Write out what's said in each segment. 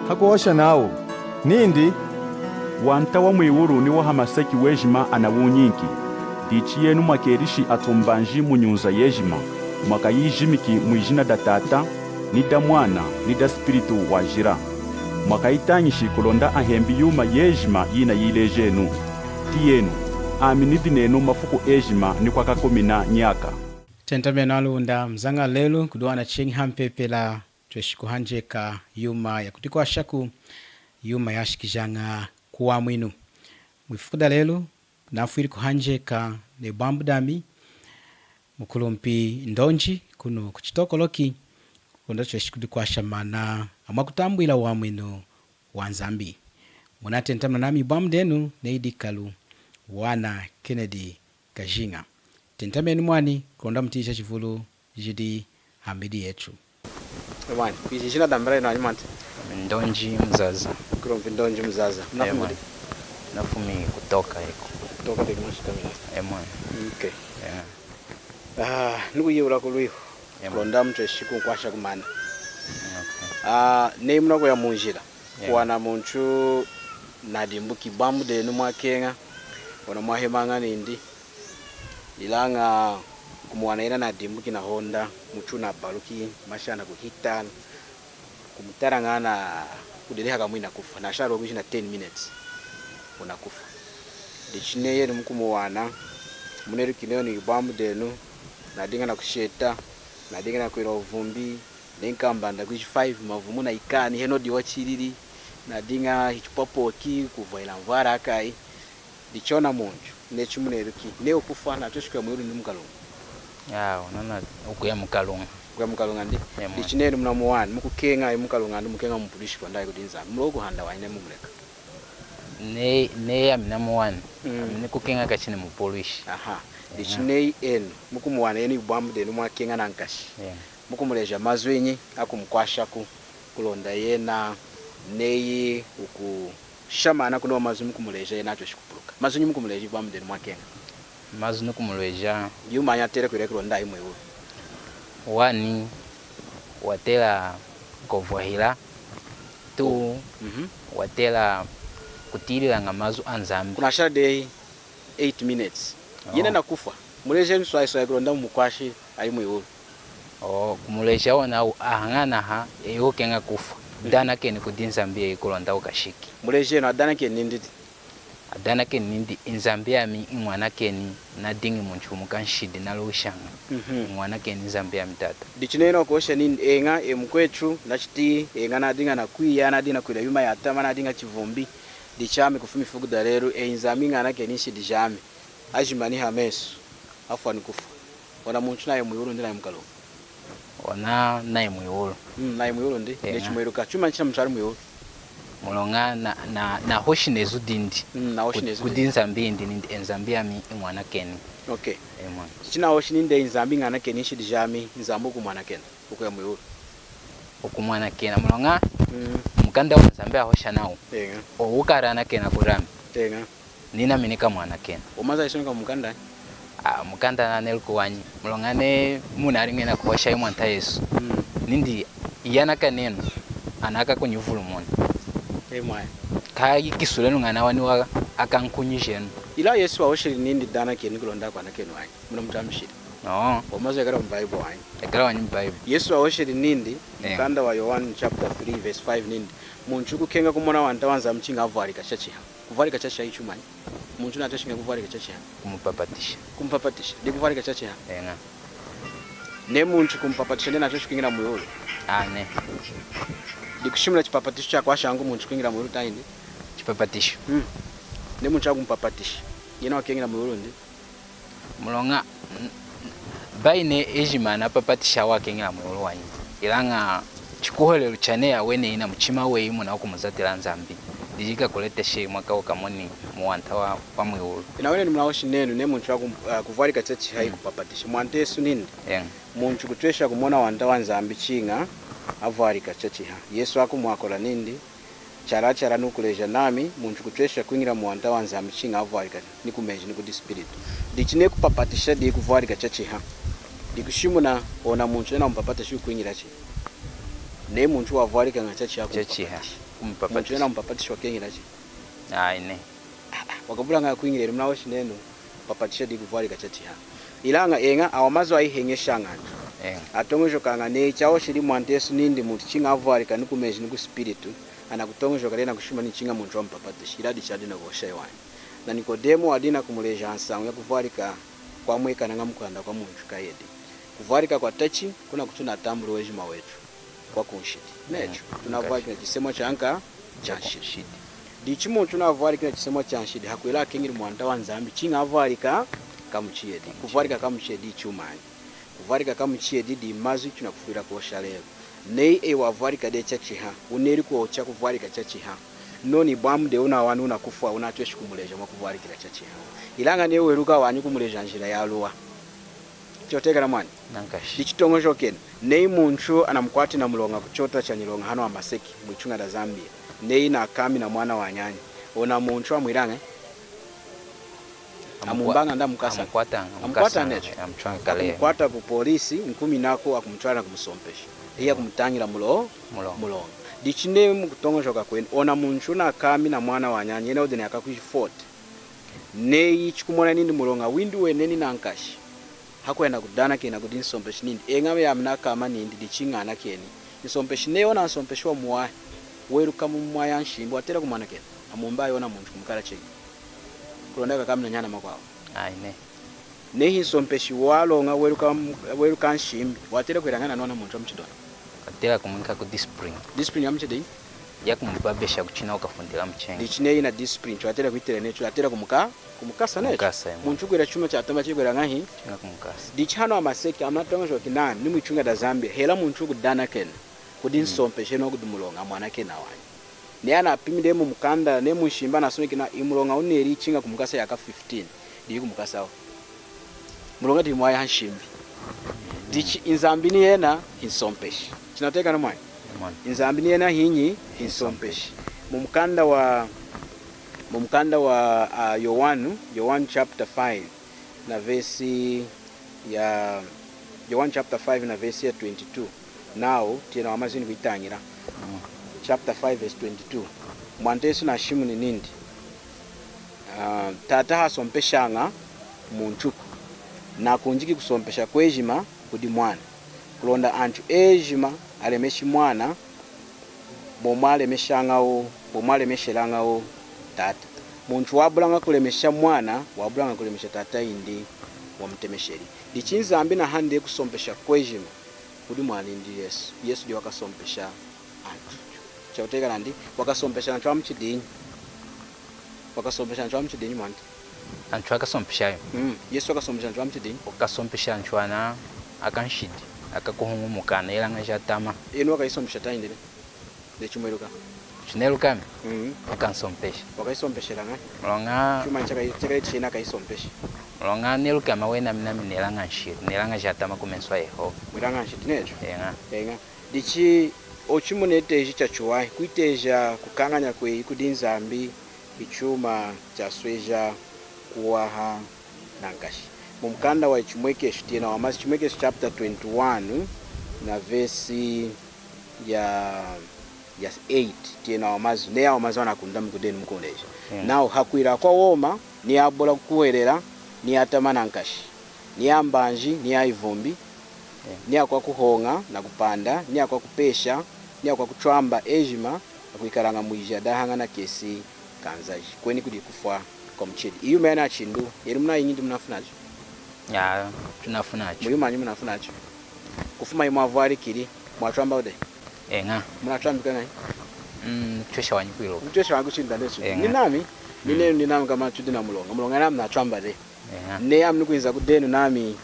hakuosha nawo nindi wanta wa mwiwuru ni wahamaseki wejima anawunyinki dichi yenu mwakerishi atumbanji munyunza yejima mwakayijimiki mwijina da tata ni da mwana ni da spiritu wajira mwakayitanyishi kulonda ahembi yuma yejima yina yilejenu tiyenu aminidi nenu mafuku ejima ni kwa kakomina nyaka tentame nalunda mzanga lelu kuduana chengi hampepela tweshikuhanjeka yuma ya kutikwa shaku yuma yashikijanga kuwa mwinu mwifukuda lelu nafuiri kuhanjeka ne bambu dami mukulumpi ndonji kuno kuchitokoloki kunda tweshikudikwa shamana amakutambwila wa mwinu wa Nzambi munatentamna nami bambu denu neidikalu wana Kennedy Kajinga tentameni mwani konda mtisha chivulu jidi hamidi yetu mwani kujishina dambara ino anyimante Ndonji Mzaza kurumpi Ndonji Mzaza nafumuli nafumi kutoka eko kutoka dikimashika mina mwani okay nuku yeula kuluiho konda mtweshiku nkwasha kumana ne mnako ya munjira kuwana muntu nadimbuki bambu denu mwakenga wana mwahemanga nindi ilanga kumuwana ina nadimbuki na honda muchu na baluki mashana kuhitana kumutarangana kudereha kamwina kufa na sharo kushina 10 minutes unakufa dichine yenu mkumuwana muneru kineo ni bambu denu nadinga na kusheta nadinga na kuira uvumbi nenkambanda kuishi 5 mavumu na ikani heno diwachiriri nadinga hichipopoki kuvaila mvara akai dichona munju nechimuneruki neo kufa na toshika mwiru ndi mukalunga unaona ukuya mukalunga kwa mukalunga ndi dichineri mnamuwani mukukenga mukalunga ndi mukenga mpulishi kwa ndai kudinza mlogo handa waine mumuleka ne ya minamuwani amine kukenga kachine mupolishi dichinei enu mukumuwana enu ibambu denu mwakenga na nkashi mukumuleja mazwenyi akumkwashaku kulonda yena neyi uku shamana kuno mazu mukumuleja yena acho shikupuluka mazunyi mukumuleja ibambu denu mwakenga mazu nukumuleja yumanya tere kurekero ndai mwewe wani watela kovwahila tu watela kutilila nga mazu anzambi kuna shade 8 minutes yena nakufa muleja nswaiswa kuronda mukwashi ai mwewe kumuleja wana ahangana ha eyo kenga kufa dana keni kudinzambia ikulonda ukashiki muleje no adana keni ndidi adana keni ndi inzambia mi mwana keni na dingi munchu mukanshidi nalushanga mwana keni zambia mitata dichineno kosha ni enga emkwetu nachiti enga na dinga na kuya na dina kuira yuma ya tama na dinga chivumbi dichame kufumi fugu darero einzami ngana keni shidi jame ajimani hamesu afu anikufa wana munchu na yemuyuru ndina yemkalo wana naye mwiwolo naye mwiwolo ndi nechimweruka chuma nchina mchari mwiwolo mulonga na hoshi nezu dindi na hoshi nezu kudinza mbindi ndi enzambia mi mwana keni mwana china hoshi ninde enzambi ngana keni shidi jami nzambu ku mwana keni ukuya mwiwolo uku mwana kena mulonga mukanda wa nzambia hosha nawo ukara na kena kurami nina minika mwana kena umaza isonika mukanda mukanda na nelkuwanyi mulongane munari ngena kuhosha imwanta Yesu nindi yana kaneno anaka kunyuvulu mona mwana kai kisulenu ngana wani wa akankunyishenu ila Yesu waoshiri nindi dana keni kulonda kwa nakeno wanyi muna mtamshiri umaza yakara mbible wanyi yakara wanyi mbible Yesu waoshiri nindi mukanda wa Yohana chapter 3 verse 5 nindi munchuku kenga kumona wanta wanza mchinga avarika chachiha kuvarika chachiha ichumanyi muntu natashinga kuvarika chachiha kumpapatisha ndikuvarika chachiha ne muntu kumpapatisha ndena toshikingira muyolo ne ndikushimira chipapatisho chako ashangu muntu kingira muyolo taindi chipapatisho ne muntu akumpapatisha yena wakingira muyolo ndi mulonga baine ejimana papatisha wakingira muyolo wanyi ilanga chikuholelo chane awene ina mchima we imu na kumuzatira Nzambi dijika kulete she mwaka okamoni muwanta wa pamweulu inawene ni mlaoshi nenu ne muntu kuvarika chachi hai kupapatisha mwante Yesu nindi muntu kutwesha kumona wanta wa Nzambi chinga avarika chachi ha Yesu akumwakola nindi chara nukuleja nami muntu kutwesha kuingira mwanta wa Nzambi chinga avarika nikumeji niku spirit dichine kupapatisha di kuvarika chachi ha dikushimuna ona muntu na mpapatisha kuingira chi ne muntu wavalika ngachachi yako chachiha muntu kumpapatisha yena mpapatisho kengirachi aine wakabula nga kuingire mnawo shineno papatisha di kuvalika chachiha ilanga enga awamazo aihengesha nganje atongojo kanga ne chawo shiri mwantesu nindi muntu chinga avalika nikumezi niku spiritu ana kutongojo kalena kushima ni chinga muntu wampapatisha iradi chadina gosha iwani na Nikodemo adina kumuleja hansangu ya kuvalika kwa mweka na ngamukanda kwa muntu kayedi kuvalika kwa tachi kuna kutuna tambulu wejima wetu kwa kunshiti necho tunavalika na chisemo chanka chanshiti dichimo tunavalika na chisemo chanshiti hakuila kingiri mwanda wanzambi chinga avalika kamuchiedi kuvalika kamuchiedi chumani kuvalika kamuchiedi di mazu tunakufuira kwa shaleo nei ewavalika de chachiha uneri kwa cha kuvalika chachiha noni bwamude una wanu unakufa unatweshi kumuleja mwakuvalika chachiha ilanga ne weruka wanyu kumuleja njira ya luwa chotekera mwani nankashi dichitongojo ken nei muntu anamkwati na mulonga kuchota cha nilonga hano amaseki mwichunga da Zambia nei na kami na mwana wa nyanya ona muntu amwiranga amumbanga nda mukasa amkwata necho amchwanga kale amkwata ku polisi 10 nako akumtwala kumusompesha iya kumtangira mulonga dichine mukutongojo kakweni ona muntu na kami na mwana wa nyanya ene odene akakwishi 40 nei chikumona nindi mulonga windu weneni nankashi hakwenda kudana kena kuti nsompeshi nindi engawe yamna kama nindi dichingana keni nsompeshi neona nsompeshwa muwa weruka mumwa ya nshimbo atera kumana kena amumba yona muntu kumukala cheki kulondeka kamna nyana makwawo aine nehi nsompeshi walonga weruka nshimbi watera kwirangana nona muntu amchidona atera kumwika ku discipline amchidi yakumbabesha kuchina ukafundira mchenga dichine ina discipline twatera kuitera necho atera kumukasa necho muntu kwira chuma cha tamba chikwira ngahi china kumukasa dichano amaseki amatonga jo kinani ni mwichunga da Zambia hela muntu kudana ken kudi nsompeshe no kudumulonga mwana ken awani ne ana pimide mu mukanda ne mushimba nasomeki na imulonga uneri chinga kumukasa yaka 15 ndi kumukasa awo mulonga ndi mwaya hanshimbi dichi inzambini yena hinsompeshe chinateka na mwaya inzambini yena hinyi hinsompeshi mumkanda wa Yohana chapter 5 na verse ya Yohana chapter 5 na verse ya 22 now tena wamazini kuitangira chapter 5 verse 22 mwantesu na shimu ni nindi tata hasompeshanga muntu na kunjiki kusompesha kwejima kudi mwana kulonda antu ejima alemeshi mwana bomwale meshangawo bomwale meshelangawo tata muntu wabulanga kulemesha mwana wabulanga kulemesha tata indi wamutemesheri dichinzambi na hande kusompesha kwejima kudi mwana indi Yesu ndi wakasompesha antu choteka nandi wakasompesha antu amchidinyi mwanti antu akasompesha Yesu wakasompesha antu amchidinyi wakasompesha antu ana akanshidi akakuhungu mukana ilanga jatama eno wakaisompesha taindele ndechumweruka chineruka ukansompesha wakaisompeshera nga mulonga chuma chaka china kaisompesha mulonga neruka mawena minami nelanga nshiri nelanga jatama kumenswa Yehova mulanga nshiti necho enga dichi ochimuneteji chachuwai kuiteja kukanganya kwe kudinzambi ichuma cha sweja kuwaha nangashi mumkanda wa chimwekesho tena wa mazi chimwekesho chapter 21 na verse ya 8 tena wa mazi ne wa mazi wanakunda mkudeni mkondeja nao hakwira kwa woma ni abola kuwerera ni atamana nkashi ni ambanji ni aivumbi ni akwa kuhonga na kupanda ni akwa kupesha ni akwa kuchwamba ejima akuikaranga muija dahanga na kesi kanzaji kweni kudi kufa kwa mchidi iyo mena chindu yeri muna yingi mnafunacho ya tunafunacho muyu manyu mnafunacho kufuma imwavari kiri mwachwamba ude enga mnachwambika ngai twesha wanyikwilo twesha wangu chinda nesu ni nami mine ndi nami kama chudina mulonga nami nachwamba de ne am nukuinza kudenu nami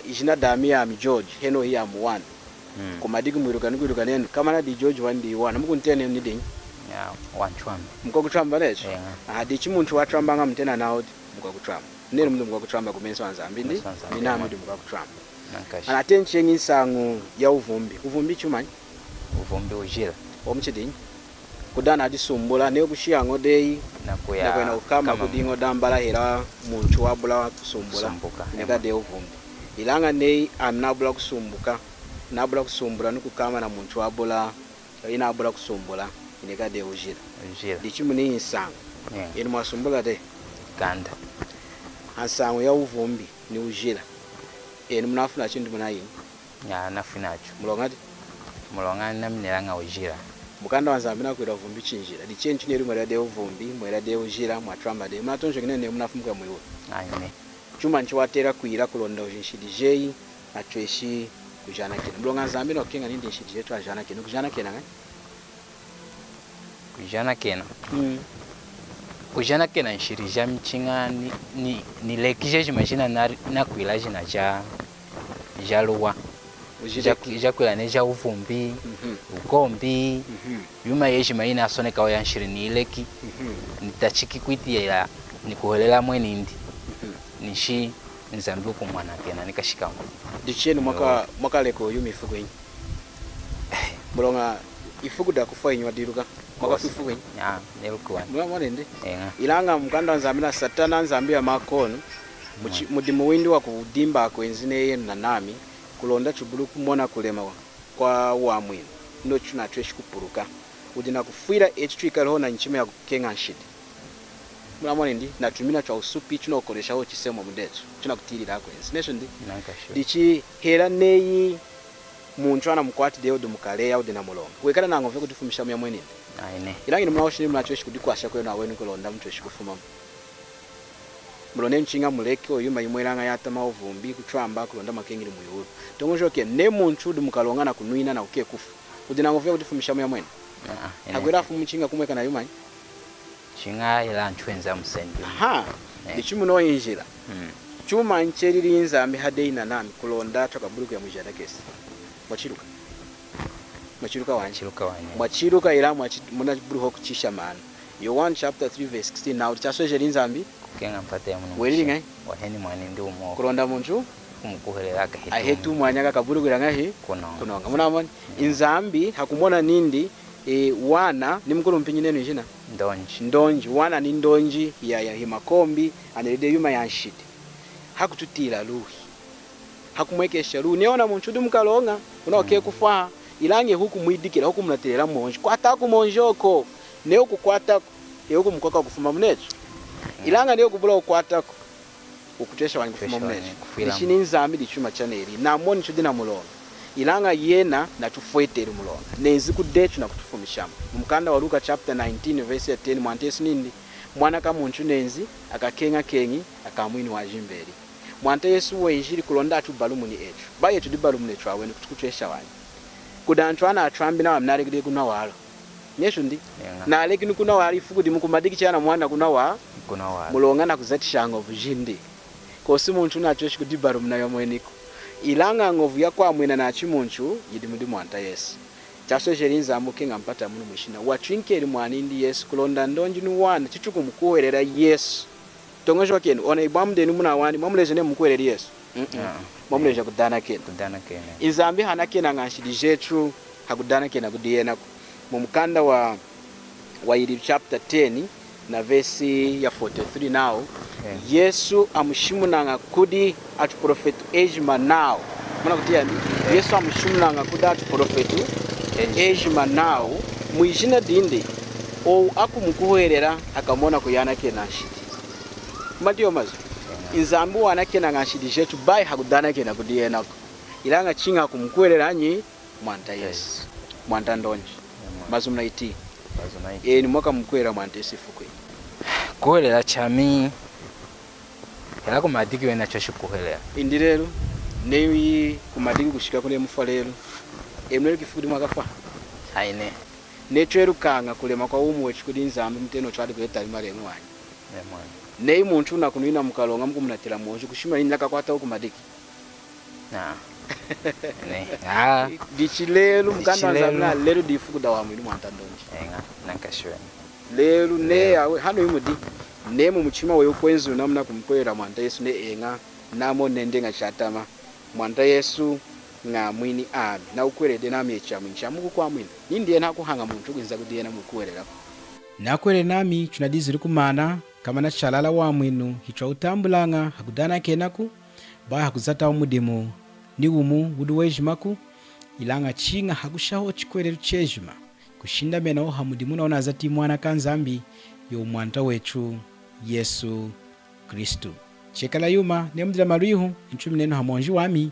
ishina damia mi George heno hiya mu 1 kumadiki mwiruka nenu kama na di George 1 di 1 mukuntene ni ding ya wanchwamba mukokutwamba lecho dichi muntu watwamba nga mtena nawo mukokutwamba nenu mndu mukokutwamba kumenso anzambi ndi nami ndi mukokutwamba nankashi anatenche insangu ya uvumbi chumanyi uvumbi ujira omuchidinyi kudana adisumbula ne kushiyango dei nakwena ukama kudingo dambala hera muntu wabula kusumbula nega de uvumbi ilanga nei amnabula kusumbuka nabula kusumbula nukukama na muntu wabula inabula kusumbula inekade ujira dichimu ni insangu inu mwasumbula de ganda ansangu ya uvumbi ni ujira inu mnafuna chindu munayi ya nafinacho mulongadi naminelanga ujira mukanda wanzambi nakwira uvumbi chinjira dichenchi neri mwera de uvumbi mwera de ujira mwatramba de mnatonjo kinene mnafumuka mwiwo aine chuma nchiwatera kuira kulonda ujinshidi jeyi atweshi kujana kena mulonga nzambi nokenga nindi nshidi jetu ajana kena kujana kena ngai kujana kena nshiri jamchinga ni lekije jimashina na kuila jina jaluwa jakwila ne ja uvumbi ugombi yuma yejima ina asoneka wa nshiri ni ileki nitachiki kwitiyela nikuholela mwenindi nishi nzambi kumwana kena nikashikango dicheni mwaka leko yumi ifuku yenyi mulonga ifuku da kufa yenyi wadiruka mwaka ifuku yenyi nelukuwa mwende ilanga mkanda nzambi na satana nzambi ya makono mudimu windi wa kudimba kwenzine yenu na nami kulonda chubulu kumona kulema kwa wamwini ndo chuna tweshi kupuruka udina kufuira echitu roho nchime ya kukenga nshidi mwana ndi natumina cha usupi chinokoresha ho chisemo mudetu china kutirira kwenzi nesho ndi dichi hera neyi muntu ana mukwati deo dumukale ya udina mulonga wekana nangove kutifumisha mu yamweni aine ilangi mnaoshi mnachoshi kudikwasha kwena wenu kulonda mtoshi kufuma mulone mchinga muleke oyuma imwelanga yata maovumbi kuchwamba kulonda makengiri muyuru tongojoke ne muntu dumukalonga na kunuina na uke kufu udina ngove kutifumisha mu yamweni agwera fu mchinga kumweka na yuma chinga ila ntwenza musendi dichimu no injira chuma ncheriri nzambi hadeina nami kulonda twakabuluku ya mujada kesi mwachiruka mwachiruka ila muna buluho kuchisha maana Yohana chapter 3 verse 16 now chasojeri nzambi kenga mpate ya muno weli ngai waheni mwani ndi umo kulonda muntu kumukuhelela kahitu ahetu mwanyaka kabuluku ngahi kunonga muna inzambi hakumona nindi wana ni mkulu mpinyi nenu jina ndonji wana ni ndonji ya himakombi anelede yuma ya nshiti hakututila luhi hakumwekesha luhi neona muntu dumukalonga unaoke kufa ilange huku mwidikira huku mnatelera monji kwata ku monjoko neo kukwata huku mkoka kufuma mnecho ilanga neo kubula ukwata ukutesha wani kufuma mnecho ishini nzambi dichuma chaneli na moni chudina mulonga ilanga yena na tufueteri mulonga nezi kudechu na kutufumishama mkanda wa Luka chapter 19 verse 10 mwantesi nindi mwana kama muntu nenzi akakenga kengi akamwini wa jimberi mwante Yesu wenjiri kulonda atubalumu ni etu baye tudibalumu ne twawe ni kutukuchesha wani kudantwana atrambi na amnare gide kuna walo nesho ndi na aleki kuna wali ifuku di mukumadiki chana mwana kuna walo mulonga na kuzatisha ngovu jindi kosi muntu na choshi kudibalumu na yomweniko ilanga ngovu ya kwa mwena na chimunchu yidi mwanta Yesu chaso jerinza mukenga mpata munu mwishina watwinkeri mwanindi Yesu kulonda ndonji nuwana chichuku mkuwerera Yesu tongojo kenu ona ibamde ni muna wani mamuleze ne mkuwerera Yesu mamuleze kudana kenu inzambi hana kena nganshidi jetru hakudana kena kudiena mu mkanda wa ili chapter 10 na verse ya 43 now Yesu amushimunanga kudi atu profetu ejima now muna kutia Yesu amushimunanga kudi atu profetu ejima now muijina dindi o akumukuherera akamona kuyana kena shidi madiyo mazu inzambu wana kena ngashidi jetu bai hakudana kena kudiena ilanga chinga kumukuherera nyi mwanta Yesu mwanta ndonji mazu mnaiti ni mwaka mkuhera mwanta Yesu fukwe kuhelela chami hela kumadiki wena choshi kuhelela indirero newi kumadiki kushika kule mufa lero emnero kifudi mwakafa aine netweru kanga kulema kwa umwe chikudi nzambi mteno chwadi kuleta limale mwanya nei muntu na kunuina mukalonga mkumunatira monji kushima nini lakakwata huku madiki dichilelu mkanda nzambi lero difuku dawa mwini mwantandonji nankashweni lero ne hano imudi nemu muchima weyo kwenzu namna kumkwera mwanta Yesu ne enga namo nendenga chatama mwanta Yesu nga mwini abi na ukwerede nami echa mwincha muku kwa mwini nindi na kuhanga muntu kwinza kudiena mukwerera nakwere nami tunadiziri kumana kama na chalala wa mwinu hichwa utambulanga hakudana kenaku ba hakuzata umudimu ni umu wudu wejimaku ilanga chinga hakushaho chikwelelu chejuma kushinda mena oha mudimu na zati mwana kanzambi yo mwanta wetu Yesu Kristu. Chekala yuma ne mdila maruihu nchumi neno hamonji wami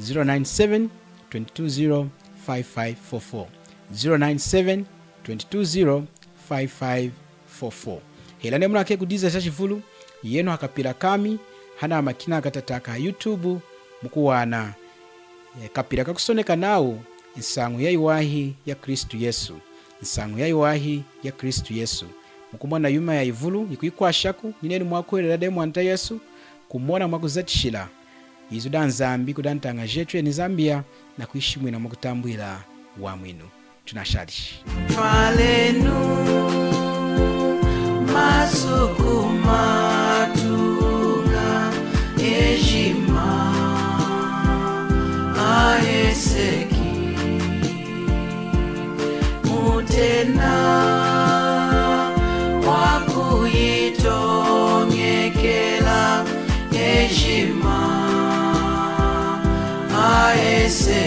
097 220 5544 097 220 5544. Hela ne mnake kudiza shashifulu yeno hakapira kami hana makina akatataka YouTube mukuwana kapira kakusoneka nao insangu ya iwahi ya Kristu Yesu, insangu ya iwahi ya Kristu Yesu. Mukumona yuma ya ivulu ikuikwashaku nineni mwakwelera de mwanta Yesu kumona mwakuzatishila izo danzambi kudantanga jetu ni Zambia na kuishimwe na mwakutambwila wa mwinu. Tunashalishi twalenu masukuma tunga ejima aeseki mutena wakuyitongekela ejima aeseki